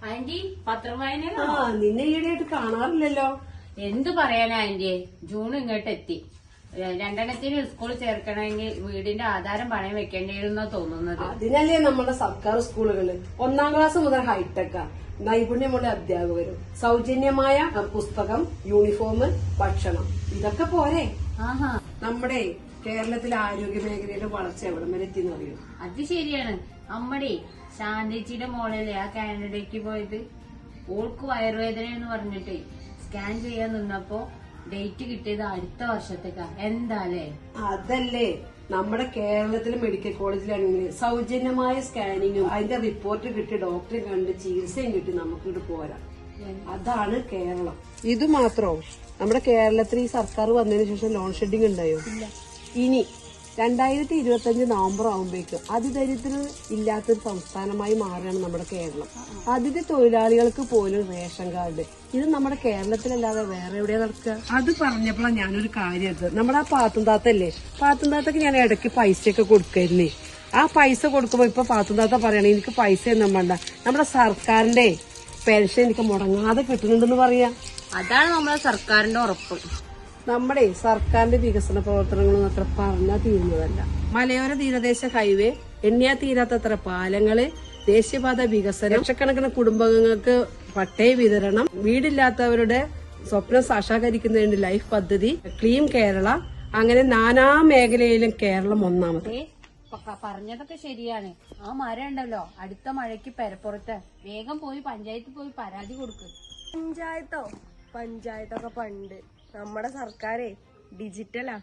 Anti പത്രം വായന നിന്നെ ഈയിടെയായിട്ട് കാണാറില്ലല്ലോ. എന്തു പറയാനാ ആന്റിയെ, ജൂൺ ഇങ്ങോട്ട് എത്തി. രണ്ടെണ്ണത്തിന് സ്കൂൾ ചേർക്കണമെങ്കിൽ വീടിന്റെ ആധാരം പണയം വെക്കേണ്ടിയിരുന്നോ തോന്നുന്നത്. അതിനല്ലേ നമ്മുടെ സർക്കാർ സ്കൂളുകള് 1ാം ക്ലാസ് മുതൽ ഹൈടെക്കാ. നൈപുണ്യമുള്ള അധ്യാപകരും, സൗജന്യമായ പുസ്തകം, യൂണിഫോം, ഭക്ഷണം, ഇതൊക്കെ പോരെ. ആഹാ, നമ്മുടെ കേരളത്തിലെ ആരോഗ്യ മേഖലയുടെ വളർച്ച എവിടം വരെ എത്തിയെന്ന് അറിയോ? അത് ശരിയാണ്. അമ്മടെ ശാന്തിച്ചിയുടെ മോളല്ലേ ആ കാനഡയ്ക്ക് പോയത്. ഓൾക്ക് വയറുവേദന എന്ന് പറഞ്ഞിട്ട് സ്കാൻ ചെയ്യാൻ നിന്നപ്പോ ഡേറ്റ് കിട്ടിയത് അടുത്ത വർഷത്തേക്കാ. എന്താലേ അതല്ലേ നമ്മുടെ കേരളത്തിലെ മെഡിക്കൽ കോളേജിലാണെങ്കിൽ സൗജന്യമായ സ്കാനിങ്ങും അതിന്റെ റിപ്പോർട്ട് കിട്ടി ഡോക്ടറെ കണ്ട് ചികിത്സയും കിട്ടി നമുക്കിവിടെ പോരാ. അതാണ് കേരളം. ഇത് മാത്രോ, നമ്മുടെ കേരളത്തിൽ ഈ സർക്കാർ വന്നതിന് ശേഷം ലോൺ ഷെഡിങ് ഉണ്ടായോ? ഇനി 2025 നവംബർ ആകുമ്പോഴേക്ക് അതിദരിദ്രം ഇല്ലാത്തൊരു സംസ്ഥാനമായി മാറുകയാണ് നമ്മുടെ കേരളം. അതിഥി തൊഴിലാളികൾക്ക് പോലും റേഷൻ കാർഡ്. ഇത് നമ്മുടെ കേരളത്തിലല്ലാതെ വേറെ എവിടെയാ നടക്കുക? അത് പറഞ്ഞപ്പോഴാണ് ഞാനൊരു കാര്യം എടുത്തത്. നമ്മുടെ ആ പാത്തുംതാത്തല്ലേ, പാത്തുംതാത്തക്ക് ഞാൻ ഇടയ്ക്ക് പൈസയൊക്കെ കൊടുക്കായിരുന്നേ. ആ പൈസ കൊടുക്കുമ്പോ ഇപ്പൊ പാത്തുംതാത്ത പറയണേ എനിക്ക് പൈസ ഒന്നും വേണ്ട, നമ്മുടെ സർക്കാരിന്റെ പെൻഷൻ എനിക്ക് മുടങ്ങാതെ കിട്ടുന്നുണ്ടെന്ന് പറയാ. അതാണ് നമ്മുടെ സർക്കാരിന്റെ ഉറപ്പ്. നമ്മുടെ സർക്കാരിന്റെ വികസന പ്രവർത്തനങ്ങളൊന്നും അത്ര പറഞ്ഞാൽ തീരുന്നതല്ല. മലയോര തീരദേശ ഹൈവേ, എണ്ണിയാ തീരാത്തത്ര പാലങ്ങള്, ദേശീയപാത വികസനം, ലക്ഷക്കണക്കിന് കുടുംബങ്ങൾക്ക് പട്ടയ വിതരണം, വീടില്ലാത്തവരുടെ സ്വപ്നം സാക്ഷാത്കരിക്കുന്നതിന് ലൈഫ് പദ്ധതി, ക്ലീൻ കേരള, അങ്ങനെ നാനാ മേഖലയിലും കേരളം ഒന്നാമത്. പറഞ്ഞതൊക്കെ ശരിയാണ്. ആ മരം ഉണ്ടല്ലോ, അടുത്ത മഴയ്ക്ക് പെരപ്പുറത്ത് വേഗം പോയി പഞ്ചായത്തിൽ പോയി പരാതി കൊടുക്ക്. പഞ്ചായത്തൊക്കെ പണ്ട്, നമ്മുടെ സർക്കാരേ ഡിജിറ്റലാ.